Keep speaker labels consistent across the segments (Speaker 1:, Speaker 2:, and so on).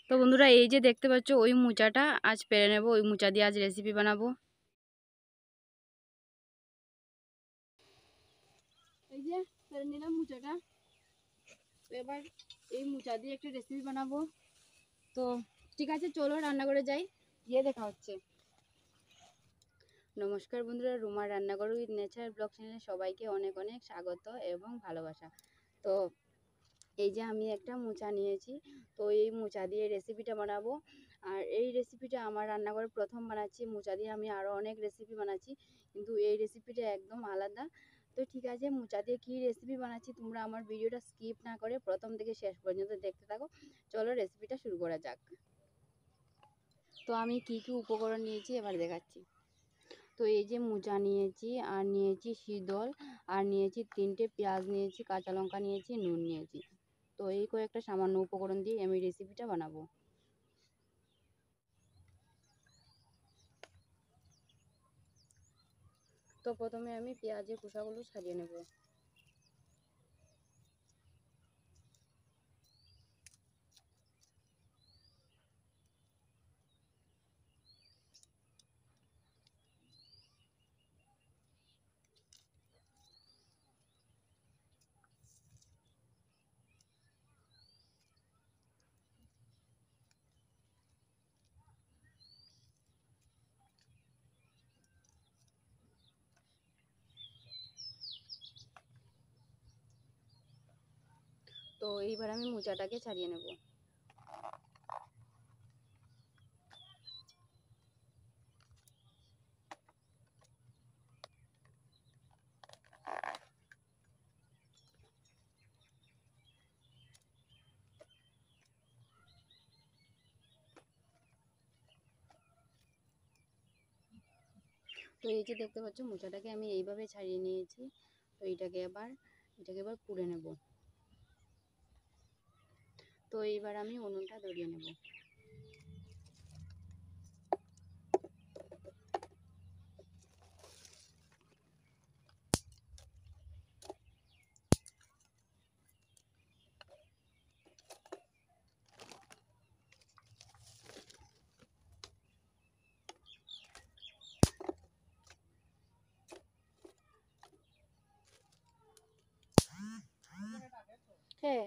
Speaker 1: তো বন্ধুরা এই যে দেখতে পাচ্ছ ওই মোচাটা আজ পেরে নেব, ওই মোচা দিয়ে আজ রেসিপি বানাবো। এই যে পেরে নিলাম মোচাটা, এবার এই মোচা দিয়ে একটা রেসিপি বানাবো। তো ঠিক আছে, চলো রান্না করে যাই, গিয়ে দেখা হচ্ছে। নমস্কার বন্ধুরা, রুমার রান্নাঘর উইথ নেচার ব্লগ চ্যানেলে সবাইকে অনেক অনেক স্বাগত এবং ভালোবাসা। তো এই যে আমি একটা মোচা নিয়েছি, তো এই মোচা দিয়ে রেসিপিটা বানাবো। আর এই রেসিপিটা আমার রান্নাঘরে প্রথম বানাচ্ছি। মোচা দিয়ে আমি আরও অনেক রেসিপি বানাচ্ছি, কিন্তু এই রেসিপিটা একদম আলাদা। তো ঠিক আছে, মোচা দিয়ে কী রেসিপি বানাচ্ছি তোমরা আমার ভিডিওটা স্কিপ না করে প্রথম থেকে শেষ পর্যন্ত দেখতে থাকো। চলো রেসিপিটা শুরু করা যাক। তো আমি কী কী উপকরণ নিয়েছি এবার দেখাচ্ছি। তো এই যে মোচা নিয়েছি, আর নিয়েছি শীতল, আর নিয়েছি 3টে পেঁয়াজ, নিয়েছি কাঁচা লঙ্কা, নিয়েছি নুন নিয়েছি। তো এই কয়েকটা সামান্য উপকরণ দিয়ে আমি রেসিপিটা বানাবো। তো প্রথমে আমি পেঁয়াজের খোসাগুলো ছাড়িয়ে নেব। তো এইবার আমি মোচাটাকে ছাড়িয়ে নেব। তো এই যে দেখতে পাচ্ছ মোচাটাকে আমি এইভাবে ছাড়িয়ে নিয়েছি। তো এটাকে এবার পুড়ে নেব। তো এইবার আমি উনুনটা ধরিয়ে নেব। হ্যাঁ,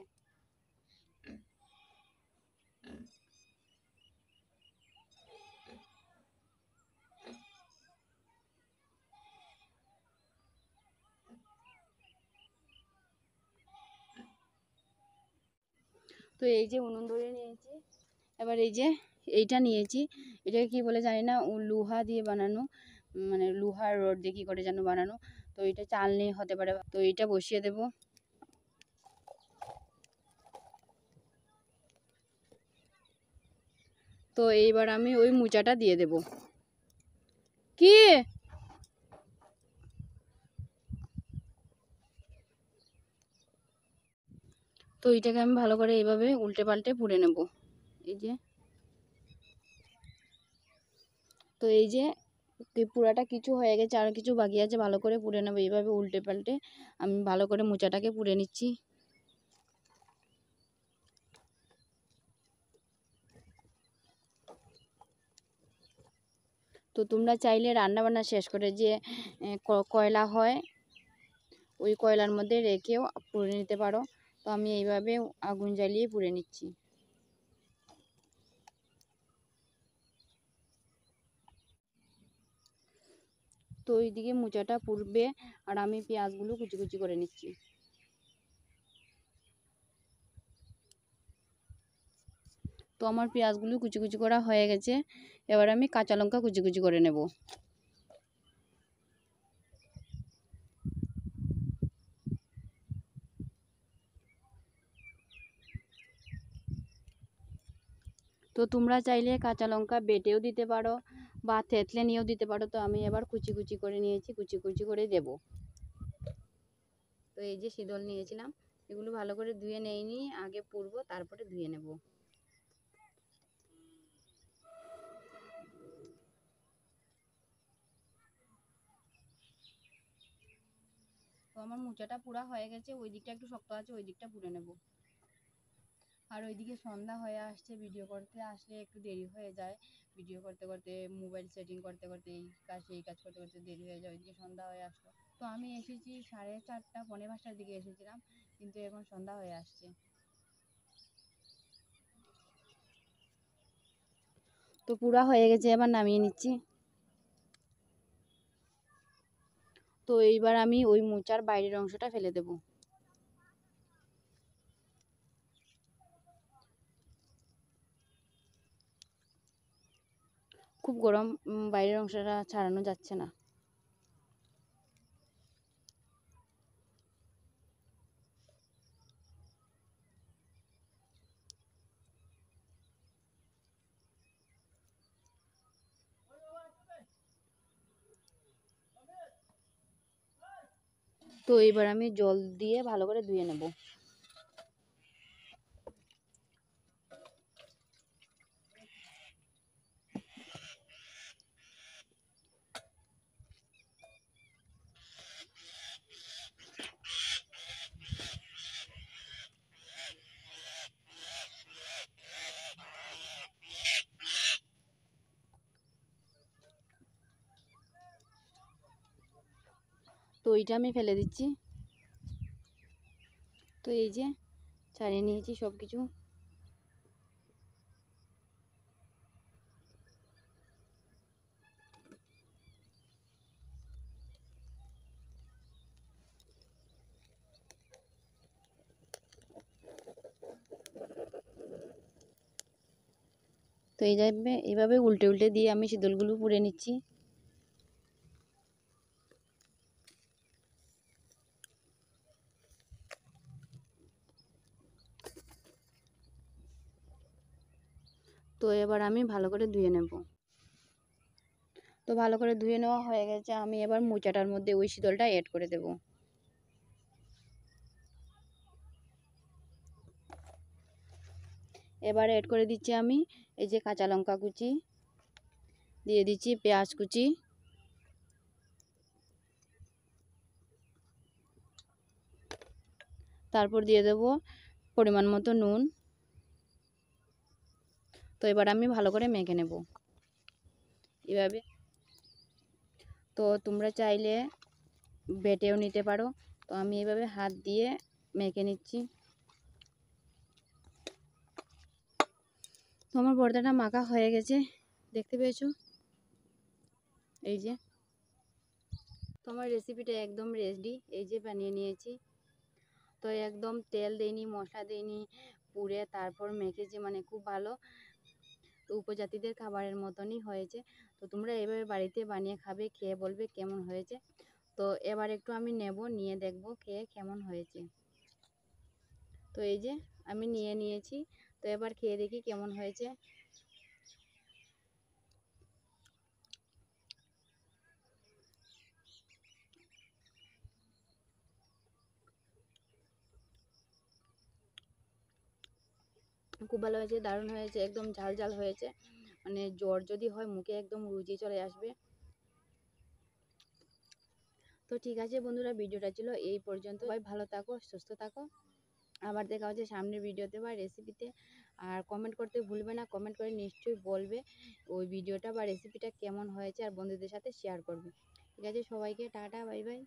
Speaker 1: তো এই যে উনুন ধরিয়ে নিয়েছি। এবার এই যে এইটা নিয়েছি, এটাকে কি বলে জানি না, লোহা দিয়ে বানানো, মানে লোহার রড দিয়ে কী করে যেন বানানো। তো এটা চালনি হতে পারে। তো এইটা বসিয়ে দেব। তো এইবার আমি ওই মোচাটা দিয়ে দেব। কি, তো এইটাকে আমি ভালো করে এইভাবে উল্টে পাল্টে পুড়ে নেব। এই যে, তো এই যে পুরাটা কিছু হয়ে গেছে, আর কিছু বাকি আছে, ভালো করে পুড়ে নেবো। এইভাবে উল্টে পাল্টে আমি ভালো করে মোচাটাকে পুড়ে নিচ্ছি। তো তোমরা চাইলে রান্না বান্না শেষ করে যে কয়লা হয়, ওই কয়লার মধ্যে রেখেও পুড়ে নিতে পারো। তো আমি এইভাবে আগুন জ্বালিয়ে পুড়ে নিচ্ছি। তো ওইদিকে মোচাটা পুড়বে, আর আমি পেঁয়াজগুলো কুচি কুচি করে নিচ্ছি। তো আমার পেঁয়াজগুলো কুচি কুচি করা হয়ে গেছে। এবার আমি কাঁচা লঙ্কা কুচি কুচি করে নেব। তো তোমরা চাইলে কাঁচা লঙ্কা বেটেও দিতে পারো বা থেতলে নিয়েও দিতে পারো। তো আমি এবার কুচি কুচি করে নিয়েছি, কুচি কুচি করে দেব। তো এই যে শীতল নিয়েছিলাম, এগুলো ভালো করে ধুয়ে নেইনি, আগে পুড়বো তারপরে ধুয়ে নেব। তো আমার মোচাটা পুরা হয়ে গেছে, ওই দিকটা একটু শক্ত আছে, ওই দিকটা পুড়ে নেব। আর ওইদিকে সন্ধ্যা হয়ে আসছে, ভিডিও করতে আসলে একটু দেরি হয়ে যায়, ভিডিও করতে করতে মোবাইল সেটিং করতে করতে এই কাজ সেই কাজ করতে করতে দেরি হয়ে যায়, ওইদিকে সন্ধ্যা হয়ে আসলো। তো আমি এসেছি 4:30 পৌনে 5টার দিকে এসেছিলাম, কিন্তু এখন সন্ধ্যা হয়ে আসছে। তো পুরা হয়ে গেছে, এবার নামিয়ে নিচ্ছি। তো এইবার আমি ওই মোচার বাইরের অংশটা ফেলে দেব। খুব গরম, বাইরের অংশটা ছাড়ানো যাচ্ছে না। তো এবার আমি জল দিয়ে ভালো করে ধুয়ে নেব। তো এইটা আমি ফেলে দিচ্ছি। তো এই যে ছাড়িয়ে নিয়েছি সব কিছু। তো এইভাবে উল্টে উল্টে দিয়ে আমি শীতলগুলো পুড়ে নিচ্ছি। তো এবার আমি ভালো করে ধুয়ে নেব। তো ভালো করে ধুয়ে নেওয়া হয়ে গেছে, আমি এবার মোচাটার মধ্যে ওই শীতলটা অ্যাড করে দেব। এবার অ্যাড করে দিচ্ছি আমি এই যে কাঁচা লঙ্কা কুচি, দিয়ে দিচ্ছি পেঁয়াজ কুচি, তারপর দিয়ে দেব পরিমাণ মতো নুন। তো এবার আমি ভালো করে মেখে নেব এভাবে। তো তোমরা চাইলে বেটেও নিতে পারো। তো আমি এভাবে হাত দিয়ে মেখে নিচ্ছি। তো আমার ভর্তাটা মাখা হয়ে গেছে, দেখতে পেয়েছো? এই যে তোমার রেসিপিটা একদম রেডি, এই যে বানিয়ে নিয়েছি। তো একদম তেল দেইনি, মশলা দেইনি, পুড়ে তারপর মেখেছি, মানে খুব ভালো। তো উপজাতিদের খাবারের মতনই হয়েছে। তো তোমরা এভাবে বাড়িতে বানিয়ে খাবে, খেয়ে বলবে কেমন হয়েছে। তো এবার একটু আমি নেব, নিয়ে দেখব খেয়ে কেমন হয়েছে। তো এই যে আমি নিয়ে নিয়েছি, তো এবার খেয়ে দেখি কেমন হয়েছে। খুব ভালো হয়েছে, দারুণ হয়েছে, একদম ঝাল ঝাল হয়েছে, মানে জ্বর যদি হয় মুখে একদম রুচি চলে আসবে। তো ঠিক আছে বন্ধুরা, ভিডিওটা ছিল এই পর্যন্ত। সবাই ভালো থাকো, সুস্থ থাকো। আবার দেখা হচ্ছে সামনের ভিডিওতে বা রেসিপিতে। আর কমেন্ট করতে ভুলবে না, কমেন্ট করে নিশ্চয়ই বলবে ওই ভিডিওটা বা রেসিপিটা কেমন হয়েছে, আর বন্ধুদের সাথে শেয়ার করবে। ঠিক আছে, সবাইকে টাটা, বাই বাই।